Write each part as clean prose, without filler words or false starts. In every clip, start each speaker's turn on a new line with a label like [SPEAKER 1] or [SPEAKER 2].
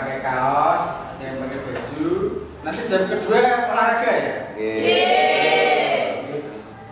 [SPEAKER 1] pakai kaos, ada yang pakai baju. Nanti jam kedua olahraga ya?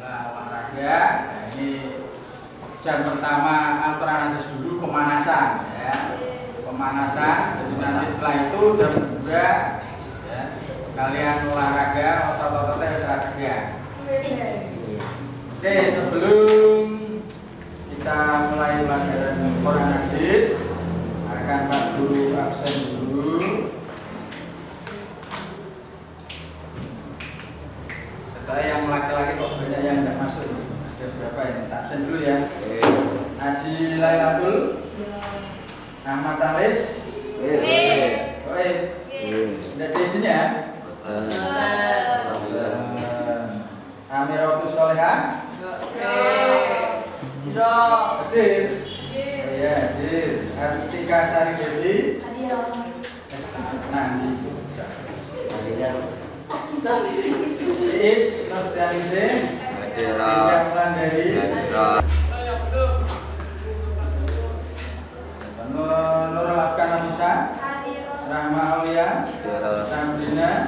[SPEAKER 1] Nah, olahraga. Nah, ini jam pertama Al-Quran hadis dulu pemanasan ya. Pemanasan. Jadi nanti setelah itu jam kedua ya, kalian olahraga, otot-ototnya olahraga. Oke, sebelum kita mulai pelajaran Quran hadis, akan Pak Guru absen dulu. Katanya yang laki-laki kok banyak yang tidak masuk. Ada berapa ini? Absen dulu ya. Adi Lailatul, Ahmad Alis, tidak di sini ya. Amiratus Solehah, Hadir. Ya, hadir. Artika Sari Dewi, Nandi, Iis Nostianize, Indah Wulandari, Nurul Afkan Musa, Rahma Aulia, Sabrina,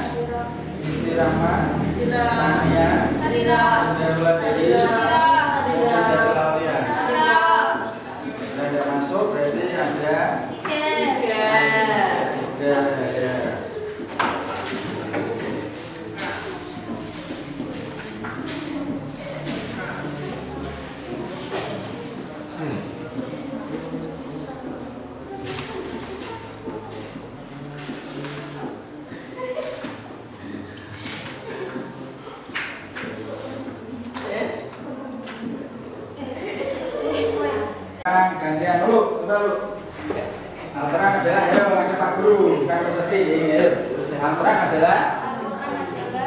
[SPEAKER 1] Siti Rahma, Tania, Indah Wulandari, Siti Aulia. Ada masuk berarti ada tiga ya. Gantian dulu, coba lu. Al-Quran adalah, ayo ada Pak Guru, Kak Peserti. Al-Quran adalah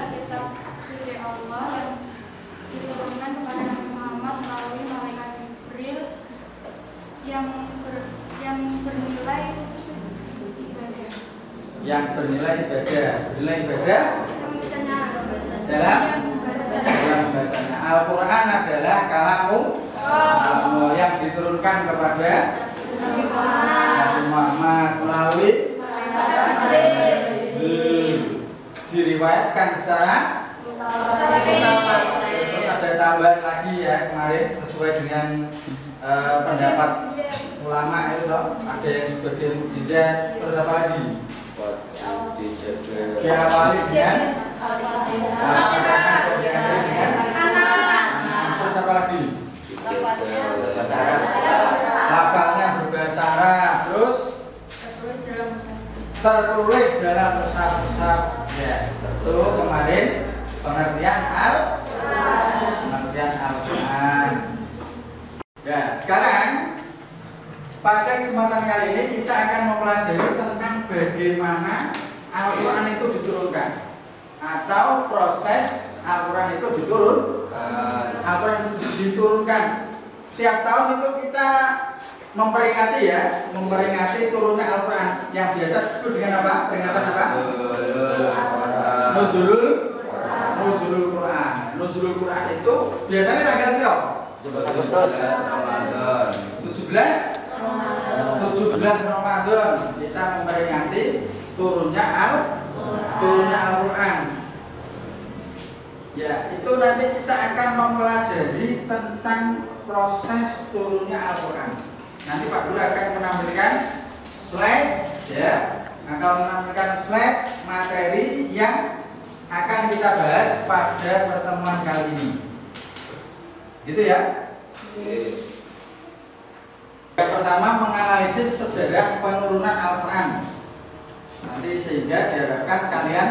[SPEAKER 2] kitab suci Allah yang diturunkan kepada Nabi Muhammad melalui malaikat Jibril yang bernilai ibadah.
[SPEAKER 1] Yang bernilai ibadah, nilai ibadah dalam bacanya. Al-Quran adalah kalamu yang diturunkan kepada Nabi Muhammad melalui diriwayatkan secara terus ada tambahan lagi ya kemarin sesuai dengan pendapat ulama itu toh. Ada yang sebagai mukjizat, terus apa lagi? Diawali dengan terus apa lagi? Lafalnya berbahasa Arab, terus tertulis dalam mushaf ya. Itu kemarin pengertian Al-Quran. Ya, sekarang pada kesempatan kali ini kita akan mempelajari tentang bagaimana Al-Quran itu diturunkan atau proses Al-Quran itu Al-Quran diturunkan. Tiap tahun itu kita memperingati turunnya Al-Quran yang biasa disebut dengan apa? Peringatan apa? Nuzulul Quran. Nuzulul Quran itu biasanya tanggal berapa? 17 Ramadan kita memperingati turunnya Al-Quran. Ya, itu nanti kita akan mempelajari tentang proses turunnya Al-Quran. Nanti Pak Guru akan menampilkan slide ya, materi yang akan kita bahas pada pertemuan kali ini. Gitu ya. Yang pertama menganalisis sejarah penurunan Al-Quran. Nanti sehingga diharapkan kalian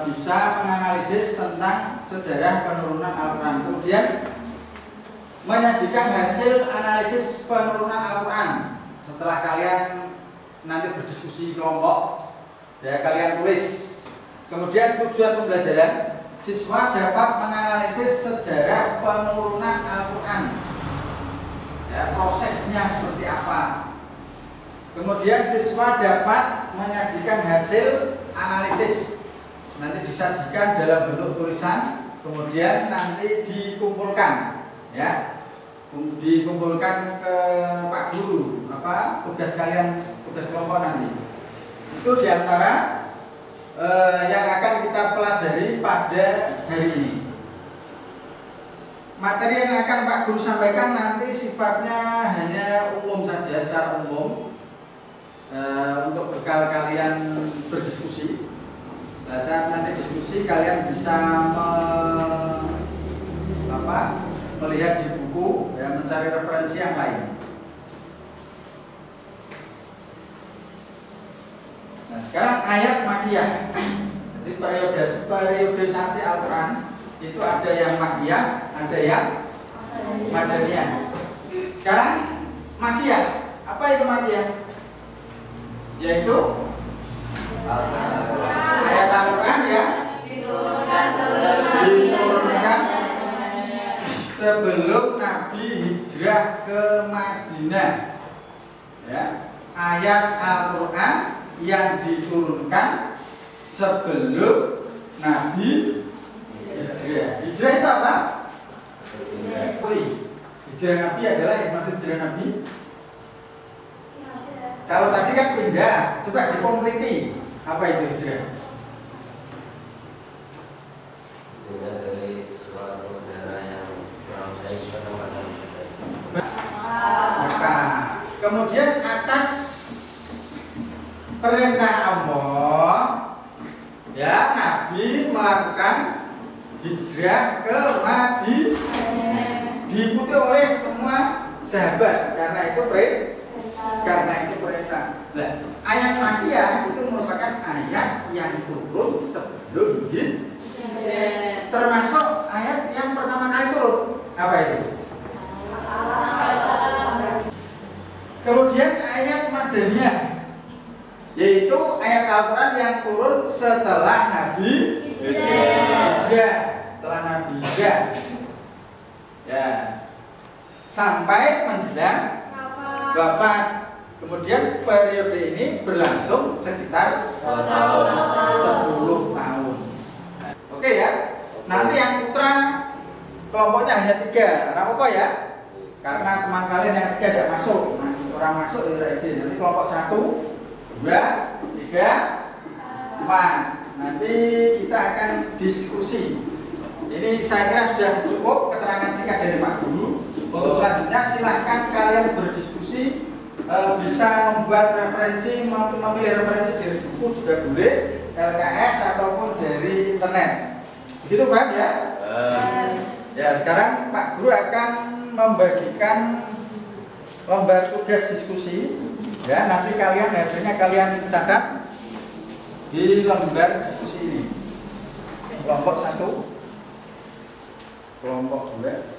[SPEAKER 1] bisa menganalisis tentang sejarah penurunan Al-Quran. Kemudian menyajikan hasil analisis penurunan Al-Quran. Setelah kalian nanti berdiskusi kelompok, ya kalian tulis. Kemudian tujuan pembelajaran, siswa dapat menganalisis sejarah penurunan Al-Quran. Ya, prosesnya seperti apa. Kemudian siswa dapat menyajikan hasil analisis. Nanti disajikan dalam bentuk tulisan, kemudian nanti dikumpulkan, ya, dikumpulkan ke Pak Guru. Tugas tugas kelompok nanti. Itu diantara yang akan kita pelajari pada hari ini. Materi yang akan Pak Guru sampaikan nanti sifatnya hanya umum saja, secara umum, untuk bekal kalian berdiskusi. Nah, saat nanti diskusi kalian bisa melihat di buku, ya, mencari referensi yang lain. Nah, sekarang ayat makiyah. Jadi periodisasi Al-Quran itu ada yang makiyah, ada yang madaniyah. Sekarang makiyah, apa itu makiyah? Yaitu ayat Al-Quran yang diturunkan sebelum Nabi hijrah ke Madinah. Ya, ayat Al-Quran yang diturunkan sebelum Nabi hijrah. Hijrah itu apa? Hijrah Nabi adalah yang maksud hijrah Nabi. Kalau tadi kan pindah, coba dikompleti. Apa itu hijrah?
[SPEAKER 3] Pindah dari suatu negara yang kurang baik ke tempat yang lebih baik.
[SPEAKER 1] Maka kemudian atas perintah Allah, ya, Nabi melakukan hijrah ke Madinah, diikuti oleh semua sahabat karena itu perintah. Nah, ayat makiyah itu merupakan ayat yang turun sebelum hijrah, termasuk ayat yang pertama kali turun. Apa itu? Kemudian ayat madaniyah, yaitu ayat Al-Quran yang turun setelah Nabi hijrah, ya, sampai menjelang wafat. Kemudian periode ini berlangsung sekitar 10 tahun. Oke ya. Nanti yang putra kelompoknya hanya 3, apa ya? Karena teman kalian yang 3 tidak masuk. Nah, orang masuk ya izin. Nanti kelompok 1, 2, 3, 4. Nanti kita akan diskusi. Ini saya kira sudah cukup keterangan singkat dari Pak Guru. Untuk selanjutnya silahkan kalian berdiskusi, bisa membuat referensi, memilih referensi dari buku juga boleh, LKS ataupun dari internet. Begitu Pak ya? Ya, sekarang Pak Guru akan membagikan lembar tugas diskusi. Ya, nanti kalian hasilnya kalian catat di lembar diskusi ini. Kelompok 1, kelompok 2,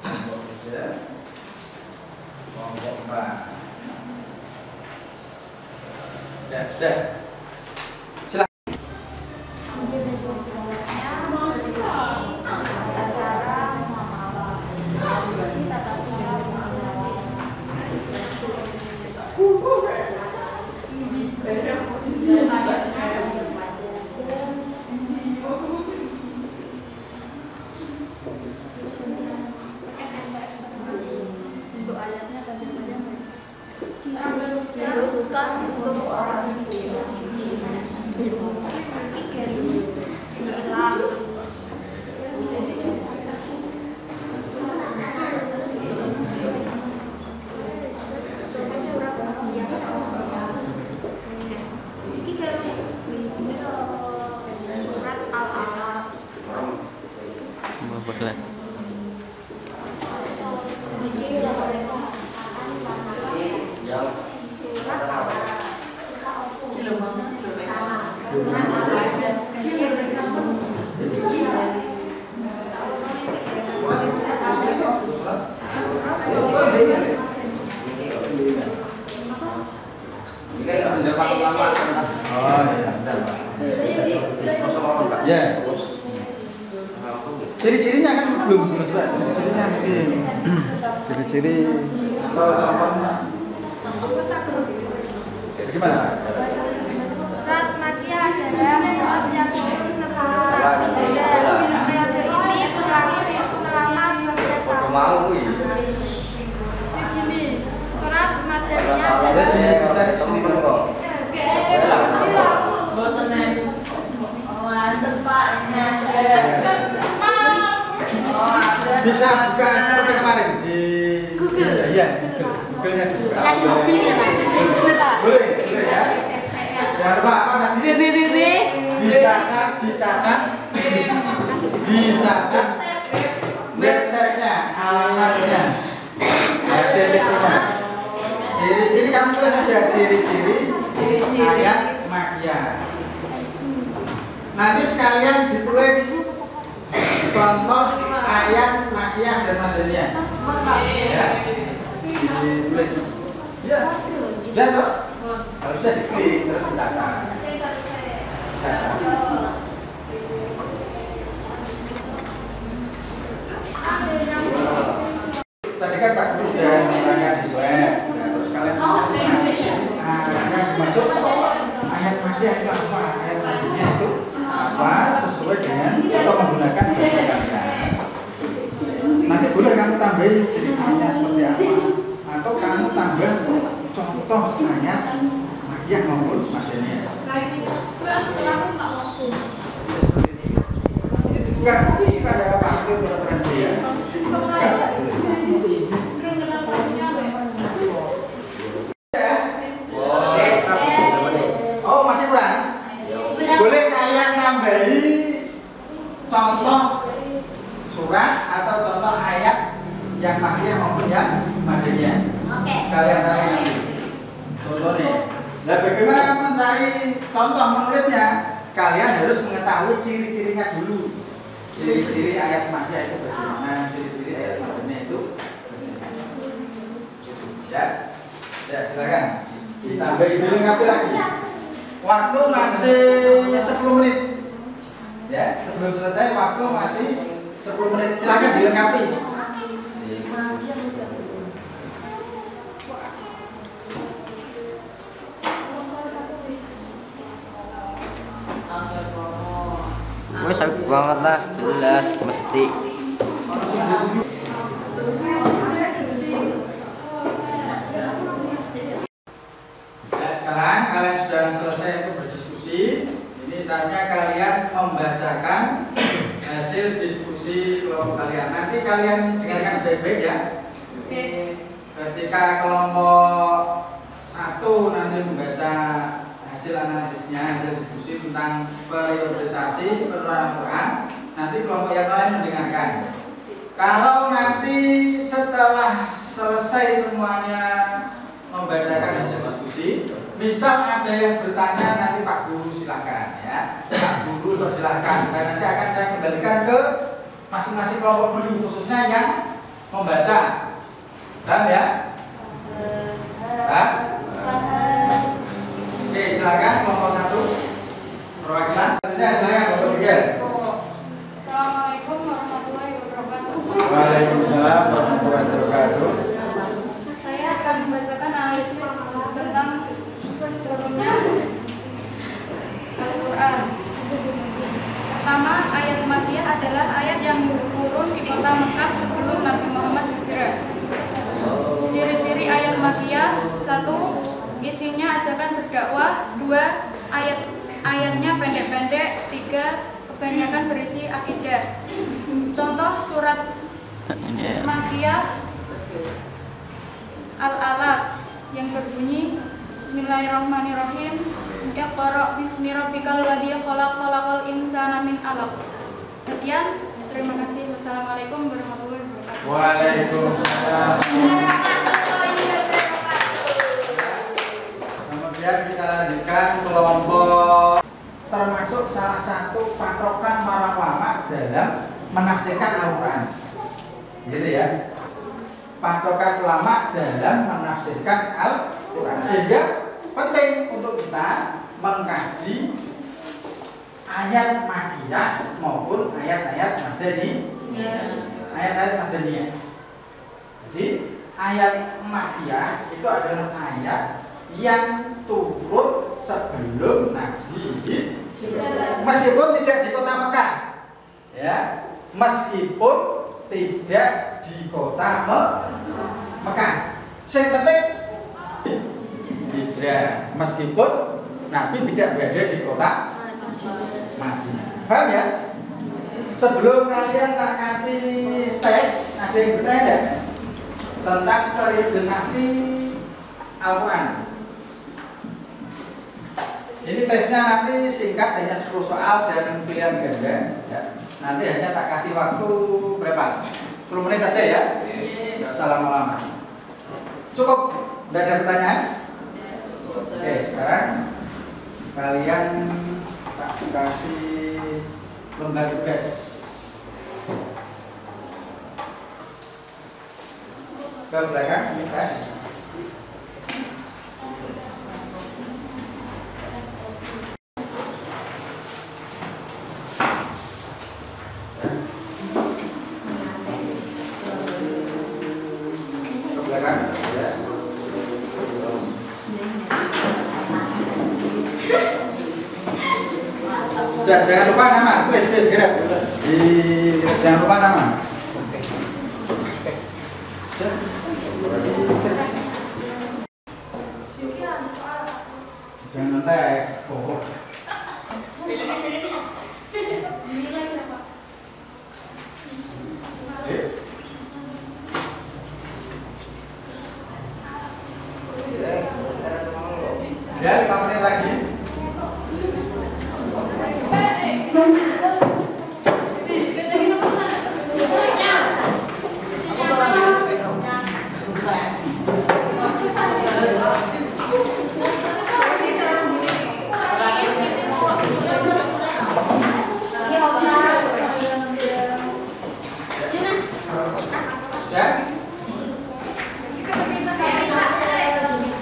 [SPEAKER 1] kelompok 3, kelompok 4. Sudah. Silakan.
[SPEAKER 2] Untuk ayatnya tajam-tajam susah untuk orang muslim. Islam. Surat Al-Alaq.
[SPEAKER 1] Ya. Ciri-cirinya kan belum jelas Pak. Ciri-cirinya mungkin. Ciri-ciri contohnya. Gimana?
[SPEAKER 2] Surat Makiyah adalah surat yang turun sebelum Nabi hijrah. Periode ini berlangsung selama 12 tahun. Begini, surat sebenarnya
[SPEAKER 1] Cari di sini kok. Bisa buka seperti kemarin di Google. Iya, Google-nya dibuka.
[SPEAKER 2] lagi Google ya Pak? Google Pak.
[SPEAKER 1] Boleh ya. Jangan lupa apa tadi?
[SPEAKER 2] www.
[SPEAKER 1] Dicatat websitenya, alamatnya, hasilnya. Ciri-ciri kamu tulis aja ciri-ciri ayat makiyah. Nanti sekalian ditulis contoh ayat makiyah dan madaniyah. Ya, ditulis. Ya, sudah toh? Kalau sudah diklik terus dicatat. Tadi kan Pak Guru sudah menerangkan di swab. Nah, terus kalian masuk ayat makiyah itu apa? Ayat makiyah itu apa? Sesuai dengan atau menggunakan bahasa kalian. Nanti boleh kamu tambahin ciri-cirinya seperti apa, atau kamu tambah contoh ayat makiyah maupun madaniyah. Bukan ada apa itu referensi ya. Oh masih kurang. Boleh kalian tambahi contoh surat atau contoh ayat yang makiyah maupun yang madaniyah.
[SPEAKER 2] Oke.
[SPEAKER 1] Kalian taruh nanti. Contohnya. Nah bagaimana mencari contoh menulisnya? Kalian harus mengetahui ciri-cirinya dulu. Ciri-ciri ayat makiyah itu bagaimana? Ciri-ciri ayat madaniyah itu ya. Ya silakan. Tambah itu lengkapi lagi. Waktu masih 10 menit. Ya, sebelum selesai waktu masih 10 menit. Silakan dilengkapi.
[SPEAKER 3] Wes aku banget lah, jelas mesti.
[SPEAKER 1] Nah, sekarang kalian sudah selesai untuk berdiskusi. Ini saatnya kalian membacakan hasil diskusi kelompok kalian. Nanti kalian dengarkan baik-baik ya. Ketika kelompok 1 nanti membaca hasil analisisnya, hasil diskusi tentang periodisasi penurunan Quran, nanti kelompok yang lain mendengarkan. Kalau nanti setelah selesai semuanya membacakan hasil diskusi, misal ada yang bertanya, nanti Pak Guru silakan ya. Pak Guru silakan, dan nanti akan saya kembalikan ke masing-masing kelompok dulu, khususnya yang membaca. Paham ya? Paham? Oke, silakan kelompok 1 perwakilan. Silakan Bapak Miguel.
[SPEAKER 2] Assalamualaikum warahmatullahi wabarakatuh.
[SPEAKER 1] Waalaikumsalam warahmatullahi wabarakatuh.
[SPEAKER 2] Saya akan membacakan analisis tentang turunnya Al-Quran. Pertama, ayat makiyah adalah ayat yang turun di kota Mekah sebelum Nabi Muhammad hijrah. Ciri-ciri ayat makiyah: 1. Isinya ajakan berdakwah. 2. Ayatnya pendek-pendek. 3. Kebanyakan berisi akidah. Contoh surat makiyah Al-Alaq yang berbunyi Bismillahirrahmanirrahim. Iqra bismi rabbikal ladzi khalaq, khalaqal insana min 'alaq. Sekian, terima kasih. Wassalamualaikum warahmatullahi wabarakatuh.
[SPEAKER 1] Waalaikumsalam. Kemudian kita lanjutkan kelompok, termasuk salah satu patokan para ulama dalam menafsirkan Al-Quran. Gitu ya. Patokan ulama dalam menafsirkan Al-Quran. Sehingga penting untuk kita mengkaji ayat makiyah maupun ayat-ayat madaniyah. Ayat-ayat madaniyah. Jadi ayat makiyah itu adalah ayat yang turun sebelum Nabi hijrah. Meskipun tidak di kota Mekah, ya, meskipun tidak di kota Mekah. Yang penting meskipun Nabi tidak berada di kota Madinah. Paham ya? Sebelum kalian tak kasih tes, ada yang bertanya enggak? Tentang periodisasi Al-Quran. Ini tesnya nanti singkat, hanya 10 soal dan pilihan ganda ya. Nanti hanya tak kasih waktu berapa? 10 menit aja ya. Nggak usah lama-lama. Cukup? Nggak ada pertanyaan? Oke, sekarang kalian tak kasih lembar tugas. Ke belakang, ini tes. Ke belakang, ya. Udah, jangan lupa nama, tulis gerak. Jangan lupa nama. Jangan nontek. Oh. Ya, 5 menit lagi.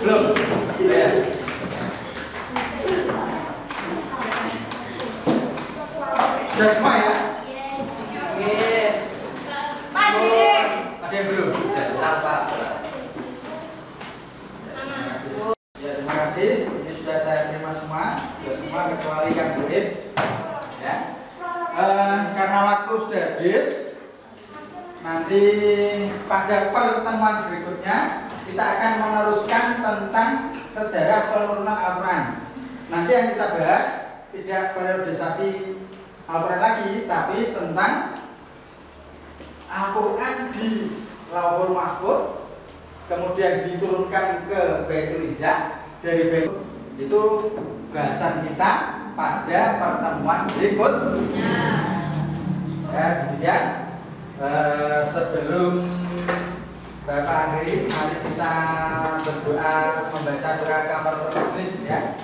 [SPEAKER 1] Belum. Ya. Sudah semua ya? Ada yang belum? Ya, terima kasih. Ini sudah saya terima semua. Sudah semua kecuali yang Buib. Ya. Karena waktu sudah habis, nanti pada pertemuan berikutnya kita akan meneruskan tentang sejarah penurunan Al-Quran. Nanti yang kita bahas tidak periodisasi Al-Quran lagi, tapi tentang Al-Quran di Lauhul Mahfuz, kemudian diturunkan ke Baitul Izzah, dari Baitul itu bahasan kita pada pertemuan berikutnya. Ya, demikian. Sebelum Bapak akhiri, mari kita berdoa, membaca doa kafaratul majlis ya.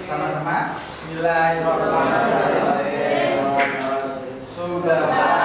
[SPEAKER 1] Sama-sama. Bismillahirrahmanirrahim. Subhanallah.